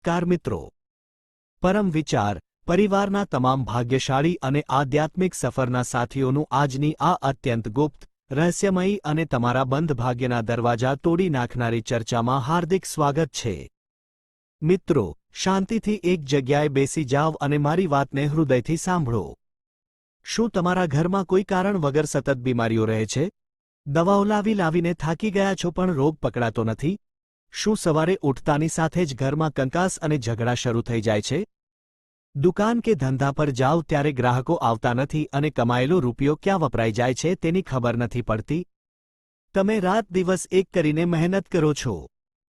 નમસ્કાર મિત્રો। પરમ વિચાર પરિવારના તમામ ભાગ્યશાળી અને આધ્યાત્મિક સફરના સાથીઓનું આજની આ અત્યંત ગુપ્ત, રહસ્યમયી અને તમારા બંધ ભાગ્યના દરવાજા તોડી નાખનારી ચર્ચામાં હાર્દિક સ્વાગત છે। મિત્રો, શાંતિથી એક જગ્યાએ બેસી જાવ અને મારી વાતને હૃદયથી સાંભળો। શું તમારા ઘરમાં કોઈ કારણ વગર સતત બીમારીઓ રહે છે? દવાઓ લાવીને થાકી ગયા છો પણ રોગ પકડાતો નથી? શું સવારે ઉઠતાની સાથે જ ઘરમાં કંકાસ અને ઝઘડા શરૂ થઈ જાય છે? દુકાન કે ધંધા પર જાઓ ત્યારે ગ્રાહકો આવતા નથી અને કમાયેલો રૂપિયો ક્યાં વપરાઈ જાય છે તેની ખબર નથી પડતી? તમે રાત દિવસ એક કરીને મહેનત કરો છો,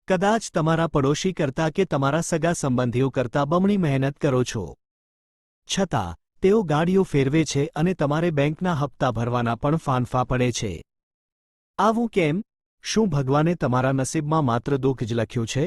કદાચ તમારા પડોશી કરતાં કે તમારા સગા સંબંધીઓ કરતાં બમણી મહેનત કરો છો, છતાં તેઓ ગાડીઓ ફેરવે છે અને તમારે બેંકના હપ્તા ભરવાના પણ ફાંફા પડે છે। આવું કેમ? શું ભગવાને તમારા નસીબમાં માત્ર દુઃખ જ લખ્યું છે?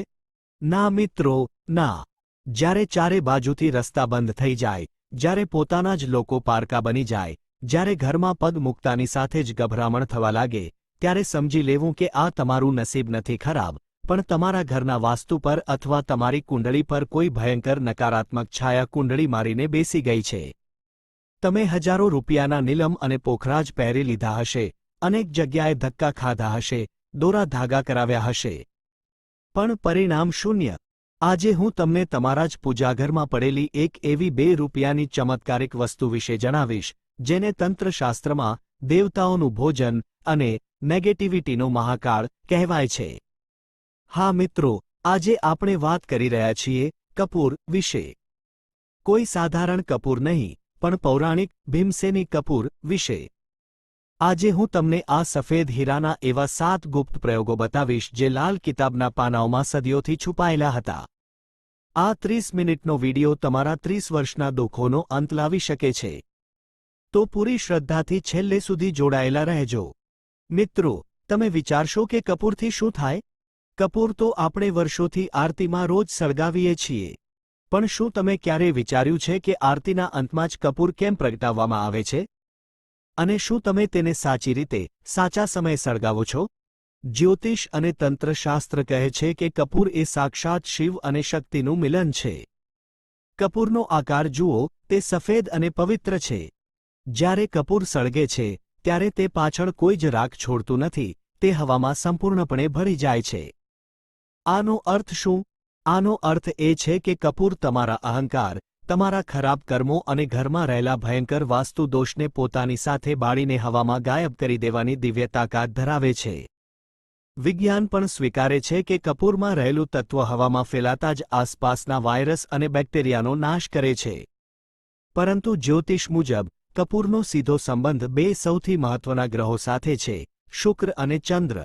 ના મિત્રો, ના। જ્યારે ચારે બાજુથી રસ્તા બંધ થઈ જાય, જ્યારે પોતાના જ લોકો પારકા બની જાય, જ્યારે ઘરમાં પગ મૂકતાની સાથે જ ગભરામણ થવા લાગે, ત્યારે સમજી લેવું કે આ તમારું નસીબ નથી ખરાબ, પણ તમારા ઘરના વાસ્તુ પર અથવા તમારી કુંડળી પર કોઈ ભયંકર નકારાત્મક છાયા કુંડળી મારીને બેસી ગઈ છે। તમે હજારો રૂપિયાના નીલમ અને પોખરાજ પહેરી લીધા હશે, અનેક જગ્યાએ ધક્કા ખાધા હશે, દોરા ધાગા કરાવ્યા હશે, પણ પરિણામ શૂન્ય। આજે હું તમને તમારા જ પૂજાઘરમાં પડેલી એક એવી 2 રૂપિયાની ચમત્કારિક વસ્તુ વિશે જણાવીશ, જેને તંત્રશાસ્ત્રમાં દેવતાઓનું ભોજન અને નેગેટિવિટીનો મહાકાળ કહેવાય છે। હા મિત્રો, આજે આપણે વાત કરી રહ્યા છીએ કપૂર વિશે। કોઈ સાધારણ કપૂર નહીં, પણ પૌરાણિક ભીમસેની કપૂર વિશે। આજે હું તમને આ સફેદ હીરાના એવા 7 ગુપ્ત પ્રયોગો બતાવીશ જે લાલ કિતાબના પાનાઓમાં સદીઓથી છુપાયેલા હતા। આ 30 મિનિટનો વિડિયો તમારા 30 વર્ષના દુઃખોનો અંત લાવી શકે છે, તો પૂરી શ્રદ્ધાથી છેલ્લે સુધી જોડાયેલા રહેજો। મિત્રો, તમે વિચારશો કે કપૂરથી શું થાય? કપૂર તો આપણે વર્ષોથી આરતીમાં રોજ સળગાવીએ છીએ, પણ શું તમે ક્યારેય વિચાર્યું છે કે આરતીના અંતમાં જ કપૂર કેમ પ્રગટાવવામાં આવે છે? અને શું તમે તેને સાચી રીતે, સાચા સમયે સળગાવો છો? જ્યોતિષ અને તંત્રશાસ્ત્ર કહે છે કે કપૂર એ સાક્ષાત શિવ અને શક્તિનું મિલન છે। કપૂરનો આકાર જુઓ, તે સફેદ અને પવિત્ર છે। જ્યારે કપૂર સળગે છે, ત્યારે તે પાછળ કોઈ જ રાખ છોડતું નથી, તે હવામાં સંપૂર્ણપણે ભળી જાય છે। આનો અર્થ શું? આનો અર્થ એ છે કે કપૂર તમારા અહંકાર, તમારા ખરાબ કર્મો અને ઘરમાં રહેલા ભયંકર વાસ્તુ દોષને પોતાની સાથે બાળીને હવામાં ગાયબ કરી દેવાની દિવ્ય તાકાત ધરાવે છે। વિજ્ઞાન પણ સ્વીકારે છે કે કપૂરમાં રહેલું તત્વ હવામાં ફેલાતા જ આસપાસના વાયરસ અને બેક્ટેરિયાનો નાશ કરે છે। પરંતુ જ્યોતિષ મુજબ કપૂરનો સીધો સંબંધ 2 સૌથી મહત્વના ગ્રહો સાથે છે, શુક્ર અને ચંદ્ર।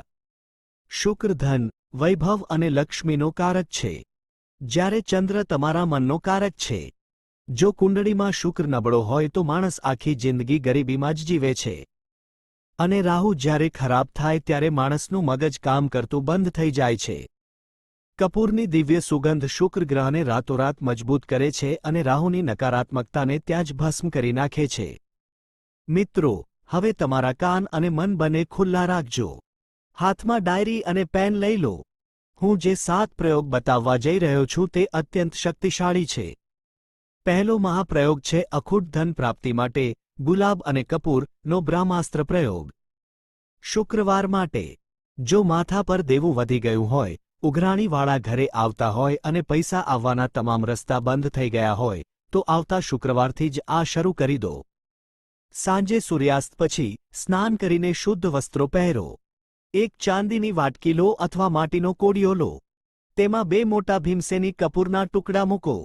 શુક્ર ધન, વૈભવ અને લક્ષ્મીનો કારક છે, જ્યારે ચંદ્ર તમારા મનનો કારક છે। જો કુંડળીમાં શુક્ર નબળો હોય તો માણસ આખી જિંદગી ગરીબીમાં જ જીવે છે, અને રાહુ જ્યારે ખરાબ થાય ત્યારે માણસનું મગજ કામ કરતું બંધ થઈ જાય છે। કપૂરની દિવ્ય સુગંધ શુક્ર ગ્રહને રાતોરાત મજબૂત કરે છે અને રાહુની નકારાત્મકતાને ત્યાં જ ભસ્મ કરી નાખે છે। મિત્રો, હવે તમારા કાન અને મન બંને ખુલ્લા રાખજો। હાથમાં ડાયરી અને પેન લઈ લો। હું જે 7 પ્રયોગ બતાવવા જઈ રહ્યો છું તે અત્યંત શક્તિશાળી છે। પહેલો મહાપ્રયોગ છે અખૂટ ધન પ્રાપ્તિ માટે ગુલાબ અને કપૂરનો બ્રહ્માસ્ત્ર પ્રયોગ। શુક્રવાર માટે, જો માથા પર દેવું વધી ગયું હોય, ઉઘરાણીવાળા ઘરે આવતા હોય અને પૈસા આવવાના તમામ રસ્તા બંધ થઈ ગયા હોય, તો આવતા શુક્રવારથી જ આ શરૂ કરી દો। સાંજે સૂર્યાસ્ત પછી સ્નાન કરીને શુદ્ધ વસ્ત્રો પહેરો। એક ચાંદીની વાટકી લો અથવા માટીનો કોડિયો લો। તેમાં 2 મોટા ભીમસેની કપૂરના ટુકડા મૂકો।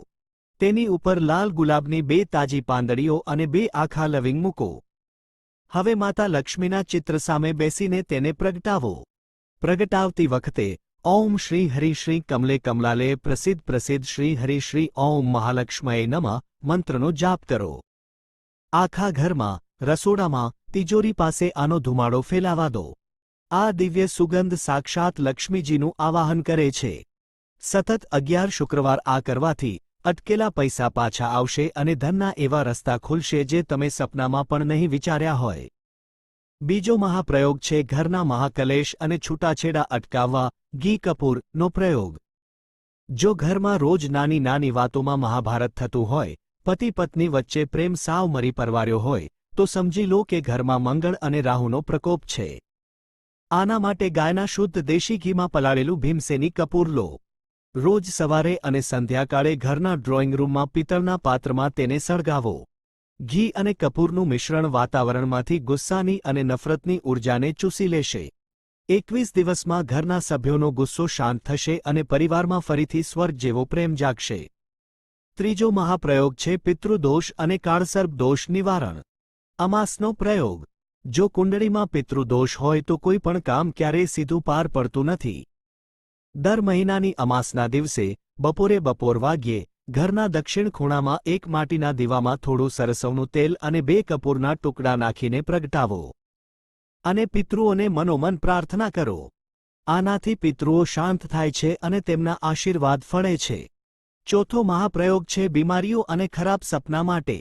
તેની ઉપર લાલ ગુલાબની 2 તાજી પાંદડીઓ અને 2 આખા લવિંગ મૂકો। હવે માતા લક્ષ્મીના ચિત્ર સામે બેસીને તેને પ્રગટાવો। પ્રગટાવતી વખતે ઓમ શ્રી હરિ શ્રી કમલે કમલાલે પ્રસિદ્ધ શ્રી હરિ શ્રી ઓમ મહાલક્ષ્મયે નમઃ મંત્રનો જાપ કરો। આખા ઘરમાં, રસોડામાં, તિજોરી પાસે આનો ધુમાડો ફેલાવા દો। આ દિવ્ય સુગંધ સાક્ષાત લક્ષ્મીજીનું આવાહન કરે છે। સતત 11 શુક્રવાર આ કરવાથી અટકેલા પૈસા પાછા આવશે અને ધનના એવા રસ્તા ખુલશે જે તમે સપનામાં પણ નહીં વિચાર્યા હોય। બીજો મહાપ્રયોગ છે ઘરના મહાકલેશ અને છૂટાછેડા અટકાવવા ઘી કપૂરનો પ્રયોગ। જો ઘરમાં રોજ નાની નાની વાતોમાં મહાભારત થતું હોય, પતિ પત્ની વચ્ચે પ્રેમ સાવ મરી પરવાર્યો હોય, તો સમજી લો કે ઘરમાં મંગળ અને રાહુનો પ્રકોપ છે. આના માટે ગાયના શુદ્ધ દેશી ઘીમાં પલાળેલું ભીમસેની કપૂર લો. રોજ સવારે અને સંધ્યાકાળે ઘરના ડ્રોઈંગ રૂમમાં પિત્તળના પાત્રમાં તેને સળગાવો. ઘી અને કપૂરનું મિશ્રણ વાતાવરણમાંથી ગુસ્સાની અને નફરતની ઊર્જાને ચૂસી લેશે. 21 દિવસમાં ઘરના સભ્યોનો ગુસ્સો શાંત થશે અને પરિવારમાં ફરીથી સ્વર્ગ જેવો પ્રેમ જાગશે. ત્રીજો મહાપ્રયોગ છે પિતૃદોષ અને કાળસર્પ દોષ નિવારણ. અમાસનો પ્રયોગ. જો કુંડળીમાં પિતૃદોષ હોય તો કોઈ પણ કામ ક્યારેય સીધું પાર પડતું નથી. દર મહિનાની અમાસના દિવસે બપોરે વાગ્યે ઘરના દક્ષિણ ખૂણામાં એક માટીના દીવામાં થોડું સરસવનું તેલ અને 2 કપૂરના ટુકડા નાખીને પ્રગટાવો. અને પિતૃઓને મનોમન પ્રાર્થના કરો. આનાથી પિતૃઓ શાંત થાય છે અને તેમના આશીર્વાદ ફળે છે. ચોથો મહાપ્રયોગ છે બીમારીઓ અને ખરાબ સપના માટે.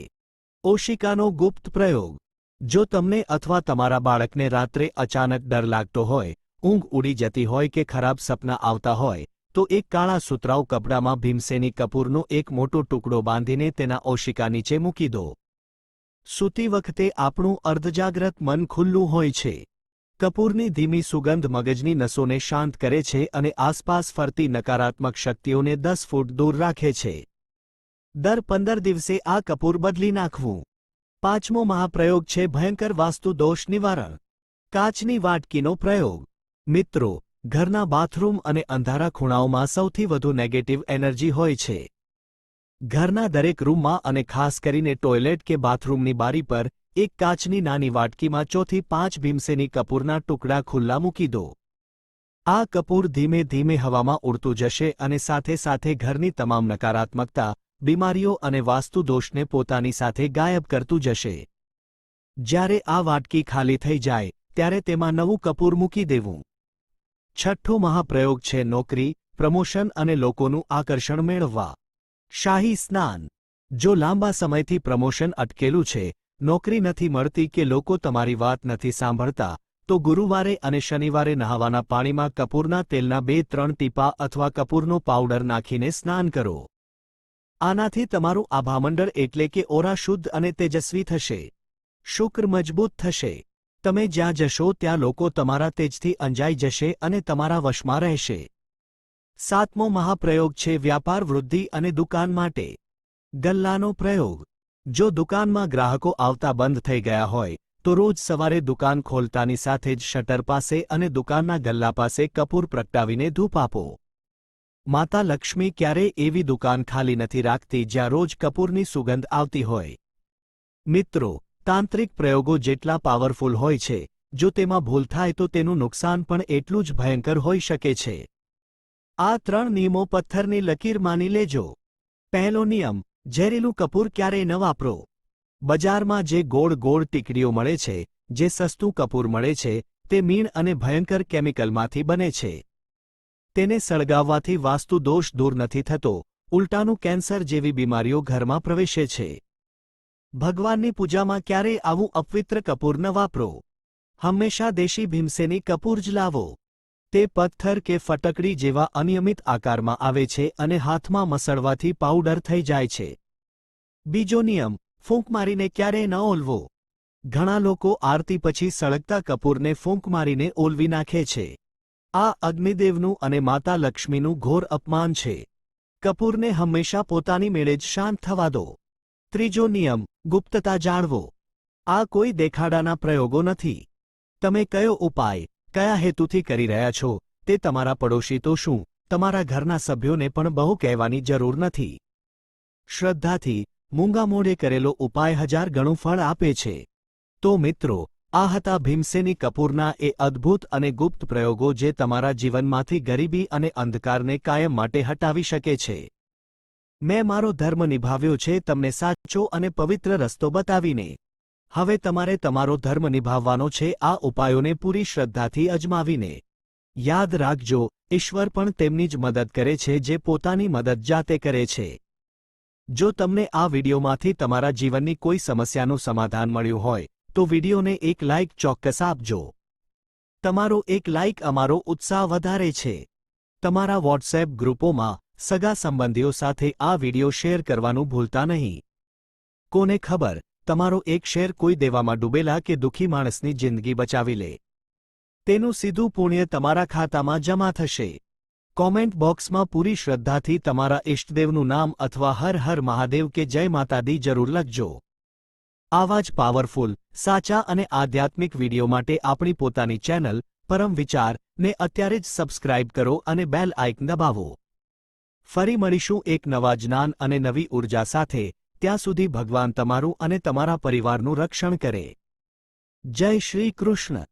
ઓશિકાનો ગુપ્ત પ્રયોગ. જો તમને અથવા તમારા બાળકને રાત્રે અચાનક ડર લાગતો હોય, ઊંઘ ઉડી જતી હોય કે ખરાબ સપના આવતા હોય, તો એક કાળા સુતરાઉ કપડામાં ભીમસેની કપૂરનો એક મોટો ટુકડો બાંધીને તેના ઓશિકા નીચે મૂકી દો. સૂતી વખતે આપણું અર્ધજાગ્રત મન ખુલ્લું હોય છે. કપૂરની ધીમી સુગંધ મગજની નસોને શાંત કરે છે અને આસપાસ ફરતી નકારાત્મક શક્તિઓને 10 ફૂટ દૂર રાખે છે. દર 15 દિવસે આ કપૂર બદલી નાખવું. પાંચમો મહાપ્રયોગ છે ભયંકર વાસ્તુ દોષ નિવારણ. કાચની વાટકીનો પ્રયોગ. મિત્રો, ઘરના બાથરૂમ અને અંધારા ખૂણાઓમાં સૌથી વધુ નેગેટિવ એનર્જી હોય છે. ઘરના દરેક રૂમમાં અને ખાસ કરીને ટોયલેટ કે બાથરૂમની બારી પર એક કાચની નાની વાટકીમાં 4 થી 5 ભીમસેની કપૂરના ટુકડા ખુલ્લા મૂકી દો. આ કપૂર ધીમે ધીમે હવામાં ઉડતું જશે અને સાથે સાથે ઘરની તમામ નકારાત્મકતા, બીમારીઓ અને વાસ્તુ દોષને પોતાની સાથે ગાયબ કરતું જશે. જ્યારે આ વાટકી ખાલી થઈ જાય ત્યારે તેમાં નવું કપૂર મૂકી દેવું. છઠ્ઠો મહાપ્રયોગ છે નોકરી, પ્રમોશન અને લોકોનું આકર્ષણ મેળવવા. શાહી સ્નાન. જો લાંબા સમયથી પ્રમોશન અટકેલું છે, નોકરી નથી મળતી કે લોકો તમારી વાત નથી સાંભળતા, તો ગુરુવારે અને શનિવારે નહાવાના પાણીમાં કપૂરના તેલના 2-3 ટીપા અથવા કપૂરનો પાવડર નાખીને સ્નાન કરો. આનાથી તમારું આભામંડળ એટલે કે ઓરા શુદ્ધ અને તેજસ્વી થશે. શુક્ર મજબૂત થશે. તમે જ્યાં જશો ત્યાં લોકો તમારા તેજથી અંજાઈ જશે અને તમારા વશમાં રહેશે. સાતમો મહાપ્રયોગ છે વ્યાપાર વૃદ્ધિ અને દુકાન માટે. ગલ્લાનો પ્રયોગ. જો દુકાનમાં ગ્રાહકો આવતા બંધ થઈ ગયા હોય, તો રોજ સવારે દુકાન ખોલતાની સાથે જ શટર પાસે અને દુકાનના ગલ્લા પાસે કપૂર પ્રગટાવીને ધૂપ આપો. માતા લક્ષ્મી ક્યારેય એવી દુકાન ખાલી નથી રાખતી જ્યાં રોજ કપૂરની સુગંધ આવતી હોય. મિત્રો, તાંત્રિક પ્રયોગો જેટલા પાવરફુલ હોય છે, જો તેમાં ભૂલ થાય તો તેનું નુકસાન પણ એટલું જ ભયંકર હોઈ શકે છે. આ 3 નિયમો પથ્થરની લકીર માની લેજો. પહેલો નિયમ, ઝેરીલું કપૂર ક્યારેય ન વાપરો. બજારમાં જે ગોળ ગોળ ટીકડીઓ મળે છે, જે સસ્તું કપૂર મળે છે, તે મીણ અને ભયંકર કેમિકલમાંથી બને છે. તેને સળગાવવાથી વાસ્તુ દોષ દૂર નથી થતો, ઉલટાનું કેન્સર જેવી બીમારીઓ ઘરમાં પ્રવેશે છે. ભગવાનની પૂજામાં ક્યારેય આવું અપવિત્ર કપૂર ન વાપરો. હંમેશા દેશી ભીમસેની કપૂર જ લાવો. તે પથ્થર કે ફટકડી જેવા અનિયમિત આકારમાં આવે છે અને હાથમાં મસળવાથી પાવડર થઈ જાય છે. બીજો નિયમ, ફૂંક મારીને ક્યારેય ન ઓલવો. ઘણા લોકો આરતી પછી સળગતા કપૂરને ફૂંક મારીને ઓલવી નાખે છે. આ અગ્નિદેવનું અને માતા લક્ષ્મીનું ઘોર અપમાન છે. કપૂરને હંમેશા પોતાની મેળે જ શાંત થવા દો. ત્રીજો નિયમ, ગુપ્તતા જાળવો. આ કોઈ દેખાડાના પ્રયોગો નથી. તમે કયો ઉપાય, કયા હેતુથી કરી રહ્યા છો, તે તમારા પડોશી તો શું, તમારા ઘરના સભ્યોને પણ બહુ કહેવાની જરૂર નથી. શ્રદ્ધાથી, મૂંગા મોઢે કરેલો ઉપાય 1000 ગણું ફળ આપે છે. તો મિત્રો, આ હતા ભીમસેની કપૂરના એ અદ્ભુત અને ગુપ્ત પ્રયોગો જે તમારા જીવનમાંથી ગરીબી અને અંધકારને કાયમ માટે હટાવી શકે છે. મેં મારો ધર્મ નિભાવ્યો છે તમને સાચો અને પવિત્ર રસ્તો બતાવીને. હવે તમારે તમારો ધર્મ નિભાવવાનો છે આ ઉપાયોને પૂરી શ્રદ્ધાથી અજમાવીને. યાદ રાખજો, ઈશ્વર પણ તેમની જ મદદ કરે છે જે પોતાની મદદ જાતે કરે છે. જો તમને આ વિડીયોમાંથી તમારા જીવનની કોઈ સમસ્યાનું સમાધાન મળ્યું હોય, તો વિડીયોને એક લાઇક ચોક્કસ આપજો. તમારો એક લાઇક અમારો ઉત્સાહ વધારે છે. તમારા વોટ્સએપ ગ્રુપોમાં, સગા સંબંધીઓ સાથે આ વિડિયો શેર કરવાનું ભૂલતા નહીં. કોને ખબર, તમારો એક શેર કોઈ દેવામાં ડૂબેલા કે દુઃખી માણસની જિંદગી બચાવી લે. તેનું સીધું પુણ્ય તમારા ખાતામાં જમા થશે. કોમેન્ટ બોક્સમાં પૂરી શ્રદ્ધાથી તમારા ઇષ્ટદેવનું નામ અથવા હર હર મહાદેવ કે જય માતાદી જરૂર લખજો. આવા જ પાવરફુલ, સાચા અને આધ્યાત્મિક વિડિયો માટે આપણી પોતાની ચેનલ પરમ વિચાર ને અત્યારે જ સબસ્ક્રાઇબ કરો અને બેલ આઇકન દબાવો. ફરી મળીશું એક નવા જ્ઞાન અને નવી ઉર્જા સાથે. ત્યાં સુધી ભગવાન તમારું અને તમારા પરિવારનું રક્ષણ કરે. જય શ્રી કૃષ્ણ.